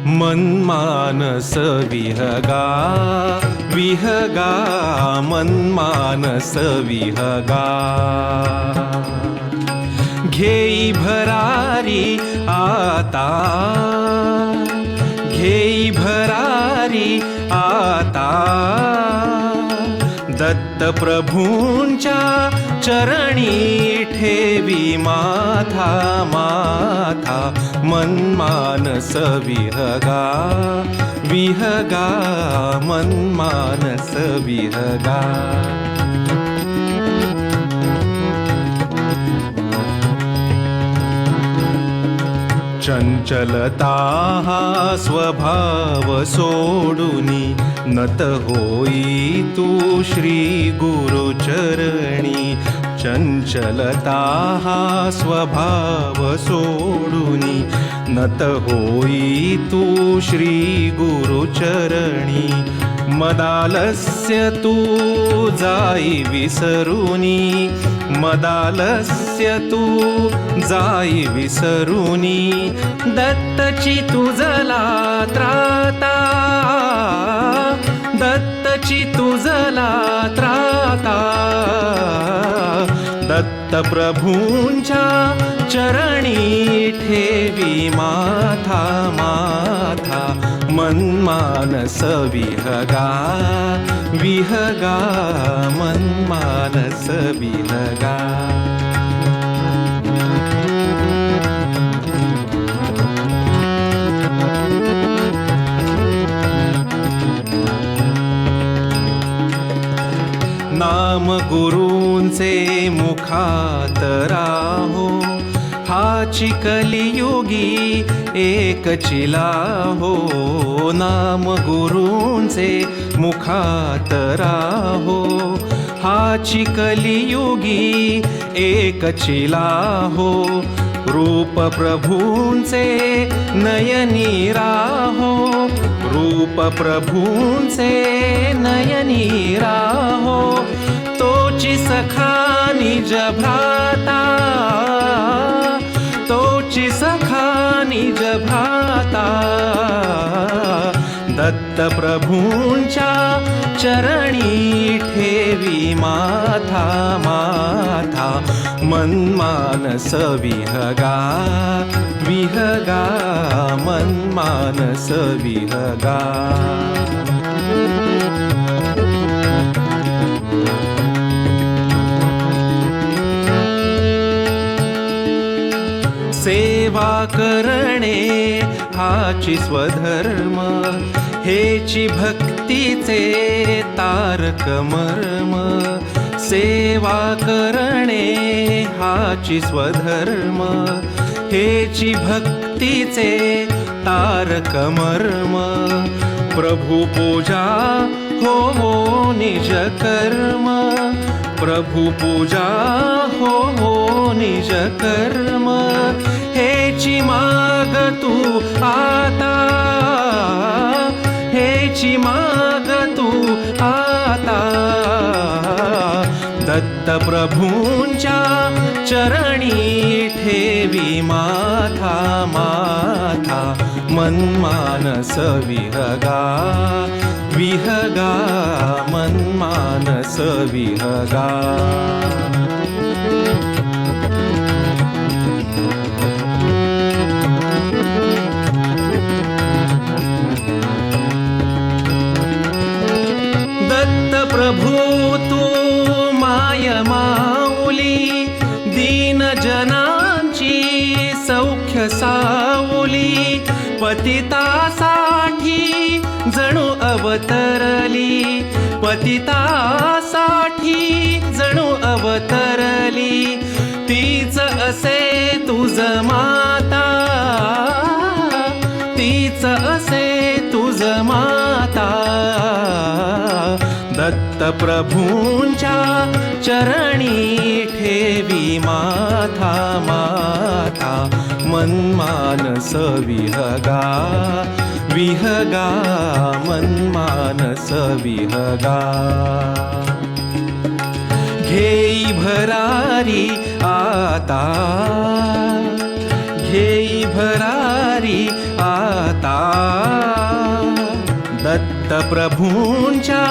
मनमानस विहगा विहगा मनमानस विहगा घेई भरारी आता घेई भरारी आता दत्त प्रभूंच्या चरणी ठेवी माथा माथा मनमानस विहगा विहगा मनमानस विहगा चंचलता हा स्वभाव सोडूनी नत होई तू श्री गुरु चरणी चंचलता हा स्वभाव सोडूनी नत होई तू श्री गुरु चरणी मदालस्य तू जाई विसरुनी मदालस्य तू जाई विसरुनी दत्तची तुझला त्राता दत्तची तुझला त्राता दत्त प्रभूंच्या चरणी ठेवी माथा माथा मनमानस विहगा विहगा मनमानस विहगा नाम गुरूंचे मुखात राहो हाची कलियुगी एक चिला हो नाम गुरूंचे मुखात राहो हाची कलियुगी एक चिला हो रूप प्रभूंचे नयनी राहो रूप प्रभूंचे नयनी राहो तोची सखा निज भ्राता तोची सखा निज भ्राता दत्त प्रभूंच्या चरणी ठेवी माथा माथा मनमानस विहगा विहगा मनमानस विहगा सेवा करणे हाची स्वधर्म हेची भक्तीचे तारक मर्म सेवा करणे हाची स्वधर्म हेची भक्तीचे तारक मर्म प्रभु पूजा हो निज कर्म प्रभु पूजा हो निज कर्म हेची माग तू आता हेची माग तू आता दत्त प्रभूंच्या चरणी ठेवी माथा माथा मनमानस विहगा विहगा मनमानस विहगा दत्त प्रभू तू माय माऊली दीन जनांची सौख्य सावली पतितासाठी जणू अवतरली पतितासाठी जणू अवतरली तीच असे तुझ माता तीच असे तुझ माता दत्त प्रभूंच्या चरणी ठेवी माथा माथा मनमानस विहगा विहगा मनमानस विहगा घेई भरारी आता घेई भरारी आता दत्तप्रभूंच्या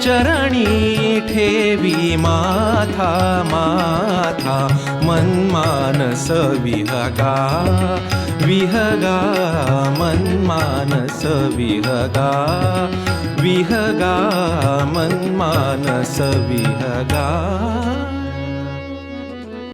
चरणी ठेवी माथा माथा मनमानस विहगा विहगा मनमानस विहगा विहगा मनमानस विहगा